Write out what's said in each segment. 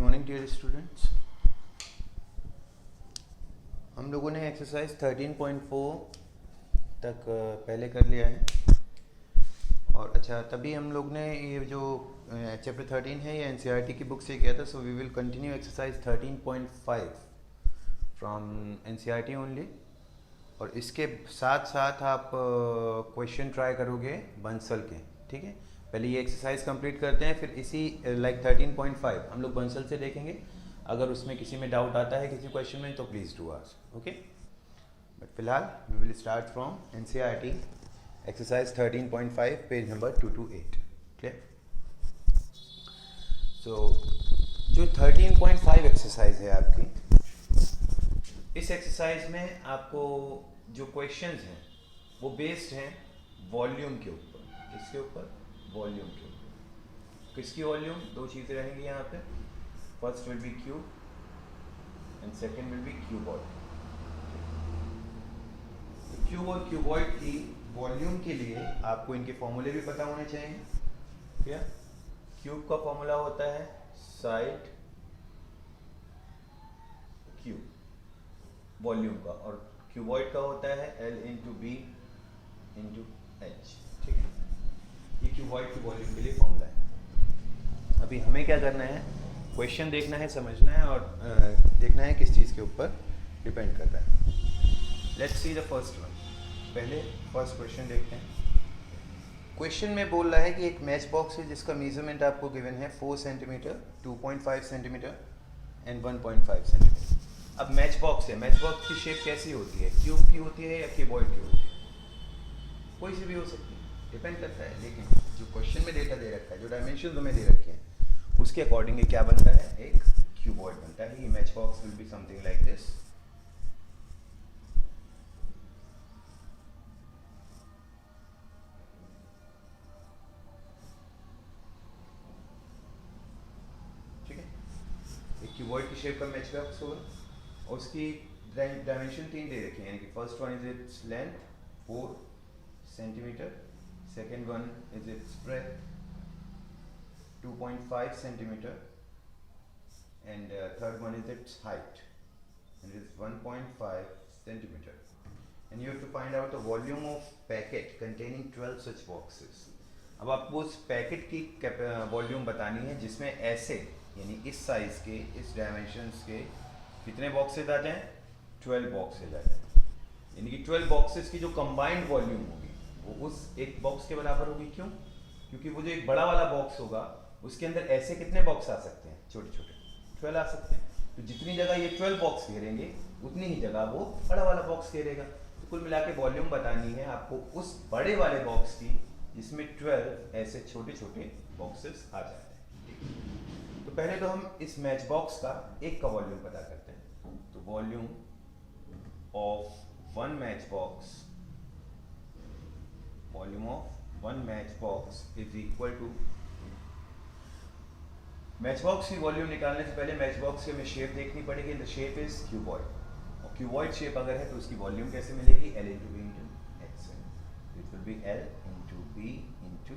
Morning dear students. हम लोगों ने एक्सरसाइज 13.4 तक पहले कर लिया है। और अच्छा, तभी हम लोग ने ये जो चैप्टर 13 है ये एनसीईआरटी की बुक से किया था। So we will continue exercise 13.5 from NCERT only. और इसके साथ साथ आप क्वेश्चन ट्राई करोगे बंसल के, ठीक है। पहले ये एक्सरसाइज कंप्लीट करते हैं, फिर इसी लाइक 13.5 हम लोग बंसल से देखेंगे। अगर उसमें किसी में डाउट आता है किसी क्वेश्चन में तो please do ask, okay. But फिलहाल we will start from NCERT exercise 13.5 page number 228, clear. So जो 13.5 एक्सरसाइज है आपकी, इस एक्सरसाइज में आपको जो क्वेश्चंस हैं वो बेस्ड हैं वॉल्यूम के ऊपर। किसके ऊपर? वॉल्यूम के ऊपर। किसकी वॉल्यूम? दो चीज़ें रहेंगी यहाँ पे। First will be cube and second will be cuboid. Cube और क्यूबॉइड की वॉल्यूम के लिए आपको इनके फॉर्मूले भी पता होने चाहिए, क्या? क्यूब का फॉर्मूला होता है साइड क्यूब वॉल्यूम का, और क्यूबॉइड का होता है L into B into h, ठीक है। ये क्यूबॉइड की वॉल्यूम के लिए फॉर्मूला है। अभी हमें क्या करना है, क्वेश्चन देखना है, समझना है और देखना है किस चीज़ के ऊपर डिपेंड करता है। Let's see the first one. पहले फर्स्ट क्वेश्चन देखते हैं। क्वेश्चन में बोल रहा है कि एक मैच बॉक्स है जिसका मेजरमेंट आपको गिवन है 4 सेंटीमीटर, 2.5 सेंटीमीटर एंड 1.5 सेंटीमीटर। अब मैच बॉक्स है, मैच बॉक्स की शेप कैसी होती है? क्यूब की होती है या क्यूबॉइड की होती है? कोई सी भी हो सकती है, डिपेंड करता है। लेकिन जो क्वेश्चन में डेटा दे रखा है, जो डायमेंशन हमें दे रखे हैं, उसके अकॉर्डिंग ये क्या बनता है? एक क्यूबॉइड बनता है। ये match box will be something like this. ठीक है, एक क्यूबॉइड की शेप का मैच बॉक्स होगा और उसकी डायमेंशन 3 दे रखे हैं, यानी कि first one is its length 4 centimetre, second one is it's breath 2.5 centimeter, and third one is its height, and it is 1.5 centimeter. And you have to find out the volume of packet containing 12 such boxes. अब आपको उस packet की volume बतानी है जिसमें ऐसे, यानी इस साइज के, इस डायमेंशंस के कितने बॉक्सेज आ जाएं? 12 बॉक्सेज आ जाएं। यानी कि 12 बॉक्सेस की जो कंबाइंड वॉल्यूम होगी वो उस एक बॉक्स के बराबर होगी। क्यों? क्योंकि वो जो एक बड़ा वाला बॉक्स होगा उसके अंदर ऐसे कितने बॉक्स आ सकते हैं? छोटे छोटे 12 आ सकते हैं। तो जितनी जगह ये 12 बॉक्स घेरेंगे उतनी ही जगह वो बड़ा वाला बॉक्स घेरेगा। तो कुल मिला के वॉल्यूम बतानी है आपको उस बड़े वाले बॉक्स की जिसमें 12 ऐसे छोटे छोटे बॉक्सेस आ जाते हैं। तो पहले तो हम इस मैच बॉक्स का एक का वॉल्यूम पता करते हैं। तो volume of one match box, volume of one match box is equal to, match box की वॉल्यूम निकालने से पहले मैच बॉक्स की हमें शेप देखनी पड़ेगी। द शेप इज क्यूबॉइड, और क्यूबॉइड शेप अगर है तो उसकी वॉल्यूम कैसे मिलेगी? L into B into H से। It will be L into B into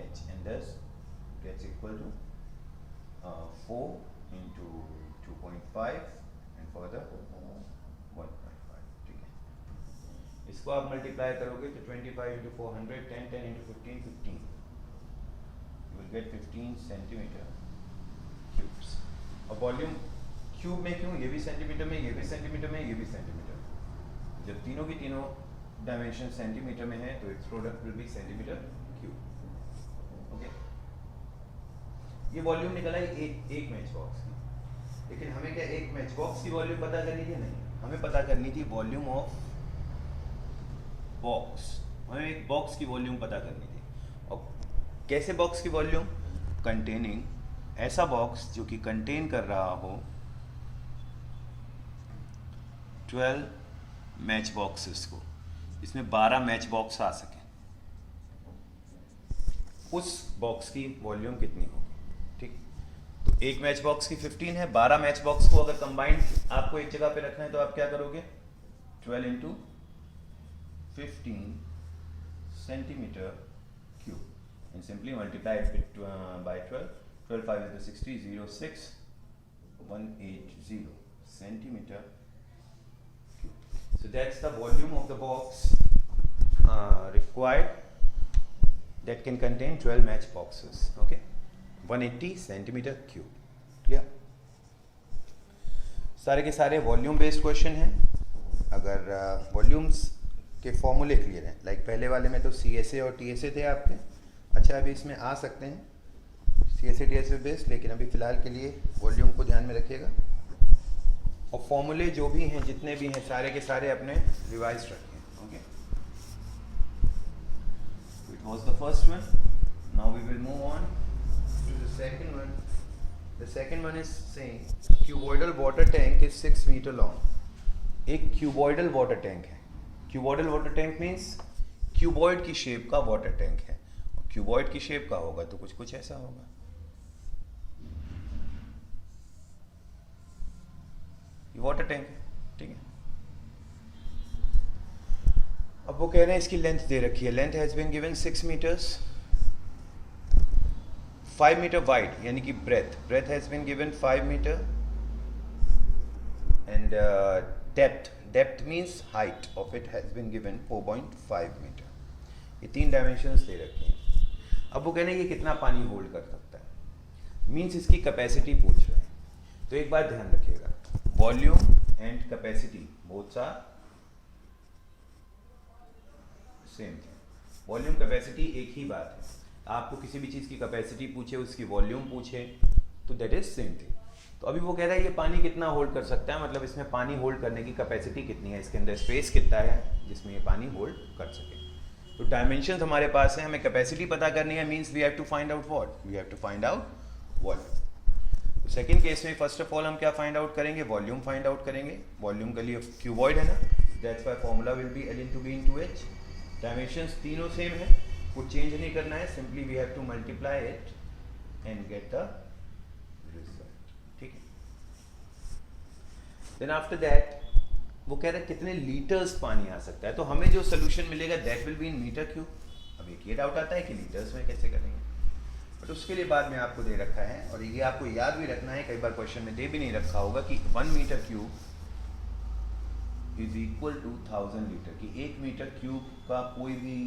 H, and this gets equal to 4 into 2.5 and further 1.5, ठीक है। इसको आप मल्टीप्लाई करोगे तो 25 into 400, 10, 10 into 15, 15, you will get 15 centimetre cubes. और वॉल्यूम क्यूब में क्यों? ये भी सेंटीमीटर में, ये भी सेंटीमीटर में, ये भी सेंटीमीटर। जब तीनों की तीनों डायमेंशन सेंटीमीटर में है तो it's product will be centimetre cube, okay. ये वॉल्यूम निकला है एक मैच बॉक्स की। लेकिन हमें क्या एक मैच बॉक्स की वॉल्यूम पता करनी थी? नहीं, हमें पता करनी थी वॉल्यूम ऑफ बॉक्स। हमें एक बॉक्स की वॉल्यूम पता करनी थी। और कैसे बॉक्स की वॉल्यूम? कंटेनिंग, ऐसा बॉक्स जो कि कंटेन कर रहा हो 12 मैच बॉक्सेस को, इसमें 12 मैच बॉक्स आ सके, उस बॉक्स की वॉल्यूम कितनी होगी? ठीक, तो एक मैच बॉक्स की 15 है, 12 मैच बॉक्स को अगर कंबाइंड आपको एक जगह पे रखना है तो आप क्या करोगे? 12 into 15 centimetre cube, and simply multiply it by 12 12 5 is the 60, 06 180 centimeter cube. So that's the volume of the box required that can contain 12 match boxes. Okay, 180 centimeter cube. Clear? सारे के सारे वॉल्यूम बेस्ड क्वेश्चन हैं. अगर volumes के फॉर्मूले clear हैं, like पहले वाले में तो CSA और TSA थे आपके. अच्छा, अभी इसमें आ सकते हैं CSA TSA बेस्ड, लेकिन अभी फ़िलहाल के लिए वॉल्यूम को ध्यान में रखिएगा. और फॉर्मूले जो भी हैं, जितने भी हैं, सारे के सारे अपने रिवाइज रखें. Okay, it was the first one. Now we will move on to the second one. The second one is saying cuboidal water tank is 6 meter long. एक cuboidal water tank है. Cuboidal water tank means cuboid की shape का water tank है. Cuboid की shape का होगा तो कुछ ऐसा होगा. ये water tank है, ठीक है. अब वो कह रहे हैं इसकी लेंथ दे रखी है. Length has been given 6 meters. 5 meter wide, यानी कि breadth has been given 5 meter, and depth means height of it has been given 4.5 meter. ये 3 डायमेंशंस दे रखे हैं. अब वो कहने ये कितना पानी होल्ड कर सकता है, मीन्स इसकी कैपेसिटी पूछ रहे हैं. तो एक बात ध्यान रखिएगा, volume and capacity both are same thing. Volume capacity एक ही बात है. आपको किसी भी चीज़ की कैपेसिटी पूछे, उसकी वॉल्यूम पूछे, तो दैट इज सेम थिंग. तो अभी वो कह रहा है ये पानी कितना होल्ड कर सकता है, मतलब इसमें पानी होल्ड करने की कैपेसिटी कितनी है, इसके अंदर स्पेस कितना है जिसमें ये पानी होल्ड कर सके. तो डायमेंशंस हमारे पास है, हमें कैपेसिटी पता करनी है, means we have to find out what, we have to find out volume. तो सेकंड केस में फर्स्ट ऑफ ऑल हम क्या फाइंड आउट करेंगे, वॉल्यूम फाइंड आउट करेंगे. वॉल्यूम के लिए क्यूबॉइड है ना, that's why formula will be L into B into H. Dimensions तीनों सेम है, कुछ चेंज नहीं करना है, simply we have to multiply it and get the result. ठीक है. देन आफ्टर दैट वो कह रहा है कितने लीटर्स पानी आ सकता है. तो हमें जो सोल्यूशन मिलेगा that will be in metre cube. अब एक ये डाउट आता है कि लीटर्स में कैसे करेंगे, बट उसके लिए बाद में आपको दे रखा है, और ये आपको याद भी रखना है. कई बार क्वेश्चन में दे भी नहीं रखा होगा कि 1 metre cube is equal to 1000 litre. की 1 मीटर क्यूब का कोई भी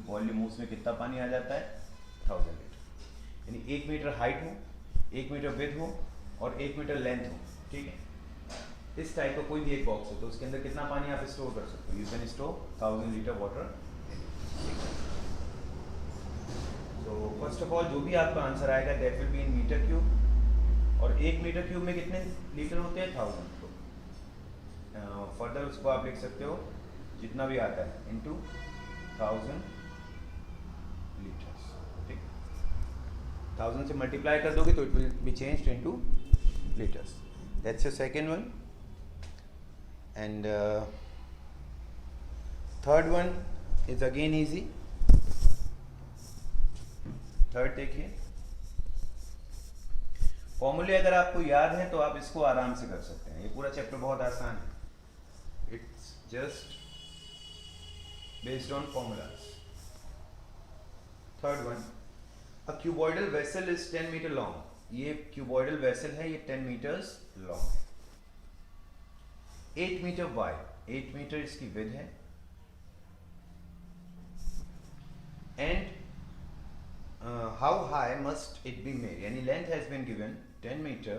वॉल्यूम, उसमें कितना पानी आ जाता है, 1000 लीटर. यानी 1 मीटर हाइट हो, 1 मीटर विड्थ हो और 1 मीटर लेंथ हो. ठीक है, इस टाइप का कोई भी एक बॉक्स हो तो उसके अंदर कितना पानी आप स्टोर कर सकते हो. You can store 1000 litre water. तो फर्स्ट ऑफ ऑल जो भी आपका आंसर आएगा that will be in metre cube. और 1 मीटर क्यूब में कितने लीटर होते हैं, 1000. फर्दर उसको आप लिख सकते हो जितना भी आता है इनटू 1000 लीटर्स. ठीक, 1000 से मल्टीप्लाई कर दोगे तो it will be changed into litres. That's your second one. And third one is again easy. Third देखिए, फॉर्मूले अगर आपको याद है तो आप इसको आराम से कर सकते हैं. ये पूरा चैप्टर बहुत आसान है. It's just based on formulas. Third one, a cuboidal vessel is 10 meter long. ये cuboidal vessel है, ये 10 meters long है. 8 meter wide, 8 meter इसकी width है. And how high must it be made? यानी length has been given 10 meter,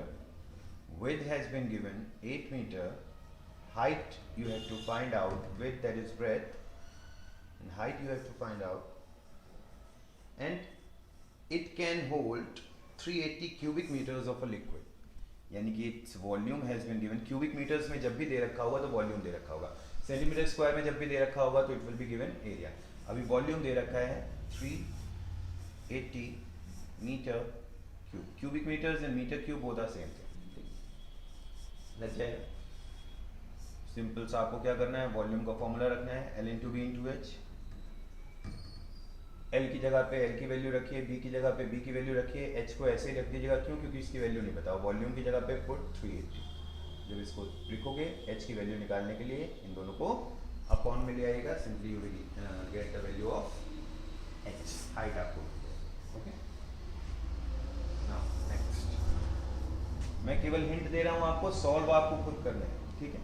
width has been given 8 meter. Height you have to find out, width that is breadth, and height you have to find out, and it can hold 380 cubic meters of a liquid. यानी कि its volume has been given. cubic meters में जब भी दे रखा होगा तो volume दे रखा होगा, सेंटीमीटर स्क्वायर में जब भी दे रखा होगा तो it will be given area. अभी वॉल्यूम दे रखा है 380 metre cube. Cubic metres and metre cube both are same thing. लग जाएगा. सिंपल सा आपको क्या करना है, वॉल्यूम का फॉर्मूला रखना है L into B into H. L की जगह पे L की वैल्यू रखिए, B की जगह पे B की वैल्यू रखिए, H को ऐसे ही रख दीजिएगा. क्यों, क्योंकि इसकी वैल्यू नहीं पता. वॉल्यूम की जगह पे पुट 380. जब इसको लिखोगे H की वैल्यू निकालने के लिए इन दोनों को अपॉन में ले आएगा. Simply you will get the value of H, height आपको. ओके, नाउ नेक्स्ट मैं केवल हिंट दे रहा हूं आपको, सॉल्व आपको खुद करना है, ठीक है।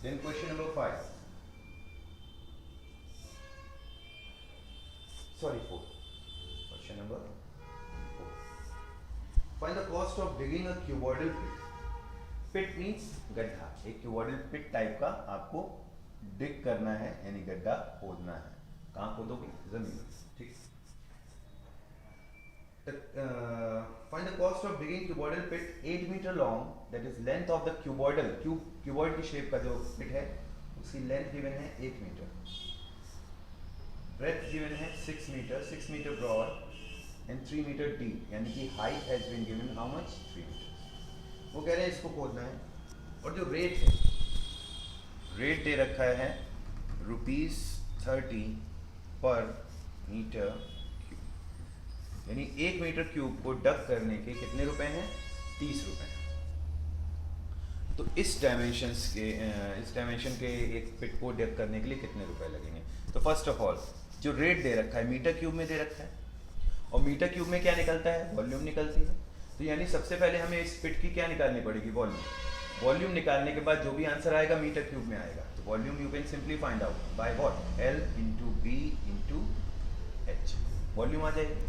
Then question number 5, sorry 4, question number 4, find the cost of digging a cuboidal pit. Pit means गड्ढा, एक क्यूबॉइडल पिट टाइप का आपको डिग करना है, यानी गड्ढा खोदना है। कहाँ खोदोगे? जमीन में, ठीक। Find the cost of digging cuboidal pit 8 meter long, that is length of the cuboidal, cuboid की शेप का जो पिट है उसकी लेंथ गिवन है 8 मीटर, ब्रेथ गिवन है 6 metre, 6 metre broad and 3 metre deep, यानी कि height has been given how much 3 metre. वो कह रहे हैं इसको खोदना है, और जो रेट है, रेट दे रखा है ₹30 पर मीटर क्यूब, यानी 1 मीटर क्यूब को डग करने के कितने रुपए हैं? 30 रुपए। तो इस डायमेंशन के एक पिट को डग करने के लिए कितने रुपए लगेंगे? तो फर्स्ट ऑफ ऑल जो रेट दे रखा है मीटर क्यूब में दे रखा है, और मीटर क्यूब में क्या निकलता है? वॉल्यूम निकलती है। तो यानी सबसे पहले हमें इस पिट की क्या निकालनी पड़ेगी? वॉल्यूम। वॉल्यूम निकालने के बाद जो भी आंसर आएगा मीटर क्यूब में आएगा। तो volume you can simply find out by what? L into B into H, volume आ जाएगी।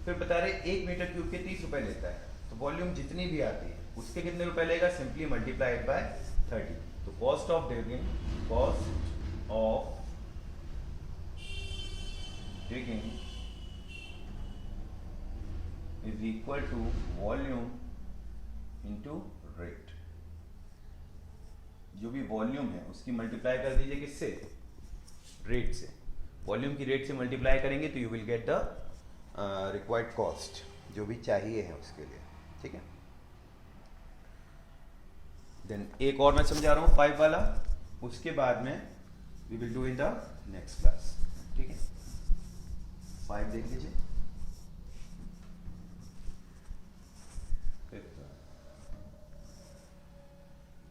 फिर बता रहे 1 मीटर क्यूब के 30 रुपए लेता है, तो वॉल्यूम जितनी भी आती है उसके कितने रुपए लेगा? Simply multiplied by 30। तो cost of digging is equal to volume into rate. जो भी वॉल्यूम है उसकी मल्टीप्लाई कर दीजिए किससे? रेट से। वॉल्यूम की रेट से मल्टीप्लाई करेंगे तो you will get the required cost, जो भी चाहिए है उसके लिए, ठीक है। देन एक और मैं समझा रहा हूँ 5 वाला, उसके बाद में we will do in the next class, ठीक है। 5 देख लीजिए।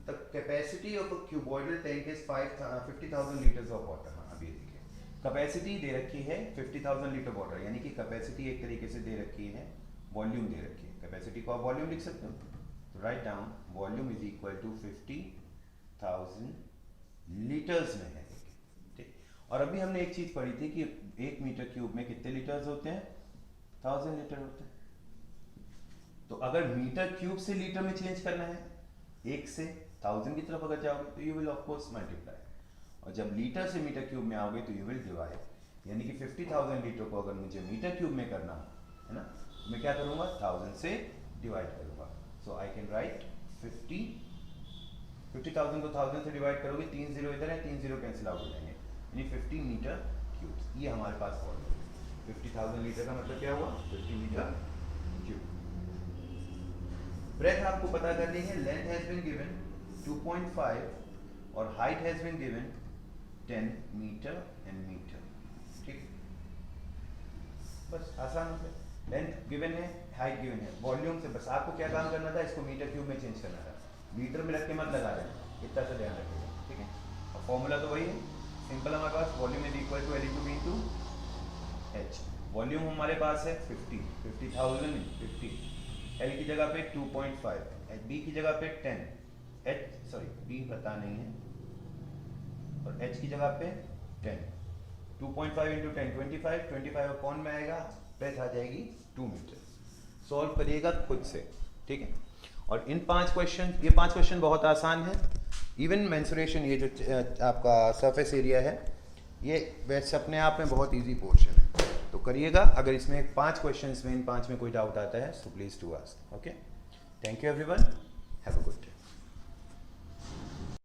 The capacity of a cuboidal tank is 50,000 liters of water। हाँ, अभी देखिए कैपेसिटी दे रखी है 50,000 लीटर वाटर, यानी कि कैपेसिटी एक तरीके से दे रखी है, वॉल्यूम दे रखी है। कैपेसिटी को आप वॉल्यूम लिख सकते हो, तो write down volume is equal to 50,000 litres में है, ठीक। और अभी हमने एक चीज पढ़ी थी कि 1 मीटर क्यूब में कितने लीटर्स होते हैं? 1000 लीटर होते हैं। तो अगर मीटर क्यूब से लीटर में चेंज करना है, 1 से 1000 की तरफ अगर जाओगे तो you will of course multiply, और जब लीटर से मीटर क्यूब में आओगे तो यू विल डिवाइड। यानी कि 50,000 लीटर को अगर मुझे मीटर क्यूब में करना है ना, तो मैं क्या करूंगा? 1000 से डिवाइड करूंगा। सो आई कैन राइट 50,000 को 1000 से डिवाइड करोगे, 3 जीरो इधर है, 3 जीरो कैंसिल आउट हो जाएंगे, यानी 50 मीटर क्यूब। ये हमारे पास फॉर्मूला है। 50,000 लीटर का मतलब क्या हुआ? 50 मीटर क्यूब। ब्रेथ आपको पता करनी है, लेंथ हैज बीन गिवन 2.5 और height has been given 10 metre and metre, ठीक। बस आसान हो गया। लेंथ गिवन है, हाइट गिवन है, वॉल्यूम से बस आपको क्या काम करना था? इसको मीटर क्यूब में चेंज करना था। मीटर में रख के मत लगा देना, इतना सा ध्यान रखिएगा, ठीक है। और फॉर्मूला तो वही है, सिंपल हमारे पास volume is equal to L into B into H. Volume हमारे पास है 50,000 50, L की जगह पे 2.5, B की जगह पे 10, B पता नहीं है, और H की जगह पे 10। 2.5 इंटू 10 25, 25 अपॉन में आएगा, ब्रेथ आ जाएगी 2 मीटर। सॉल्व करिएगा खुद से, ठीक है। और इन 5 क्वेश्चन, ये 5 क्वेश्चन बहुत आसान है। इवन मेंसुरेशन, ये जो आपका सरफेस एरिया है, ये वैसे अपने आप में बहुत इजी पोर्शन है, तो करिएगा। अगर इसमें 5 क्वेश्चन में इन 5 में कोई डाउट आता है तो please to ask, okay. Thank you everyone, have a good